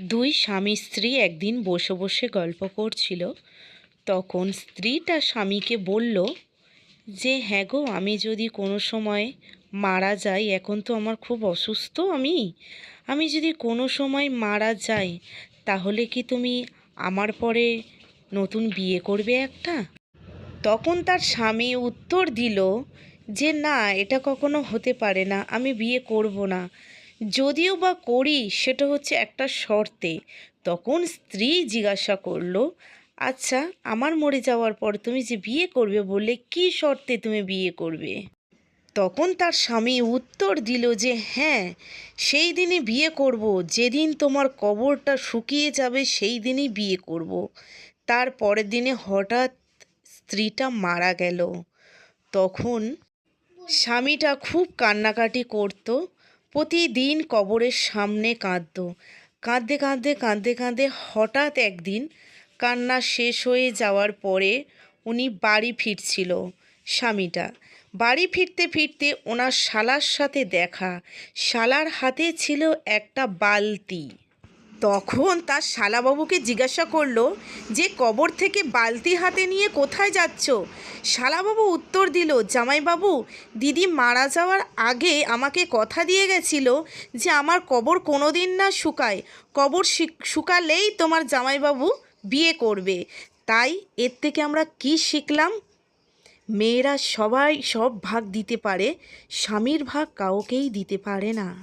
দুই স্বামী স্ত্রী একদিন বসে বসে গল্প করছিল। তখন স্ত্রীটা স্বামীকে বলল যে, হ্যাঁ গো, আমি যদি কোনো সময় মারা যাই, এখন তো আমার খুব অসুস্থ, আমি যদি কোনো সময় মারা যাই, তাহলে কি তুমি আমার পরে নতুন বিয়ে করবে একটা? তখন তার স্বামী উত্তর দিল যে, না, এটা কখনো হতে পারে না, আমি বিয়ে করব না। যদিও বা করি, সেটা হচ্ছে একটা শর্তে। তখন স্ত্রী জিজ্ঞাসা করলো, আচ্ছা, আমার মরে যাওয়ার পর তুমি যে বিয়ে করবে বললে, কী শর্তে তুমি বিয়ে করবে? তখন তার স্বামী উত্তর দিল যে, হ্যাঁ, সেই দিনই বিয়ে করব, যেদিন তোমার কবরটা শুকিয়ে যাবে সেই দিনই বিয়ে করব। তার পরের দিনে হঠাৎ স্ত্রীটা মারা গেল। তখন স্বামীটা খুব কান্নাকাটি করত, প্রতিদিন কবরের সামনে কাঁদত। কাঁদতে কাঁদতে কাঁদতে কাঁদতে হঠাৎ একদিন কান্না শেষ হয়ে যাওয়ার পরে উনি বাড়ি ফিরছিল। স্বামীটা বাড়ি ফিরতে ফিরতে ওনার শালার সাথে দেখা। শালার হাতে ছিল একটা বালতি। তখন তার শালাবাবুকে জিজ্ঞাসা করলো যে, কবর থেকে বালতি হাতে নিয়ে কোথায় যাচ্ছ? শালাবাবু উত্তর দিল, জামাইবাবু, দিদি মারা যাওয়ার আগে আমাকে কথা দিয়ে গেছিল যে আমার কবর কোনো দিন না শুকায়, কবর শুকালেই তোমার জামাইবাবু বিয়ে করবে। তাই এর থেকে আমরা কি শিখলাম? মেয়েরা সবাই সব ভাগ দিতে পারে, স্বামীর ভাগ কাউকেই দিতে পারে না।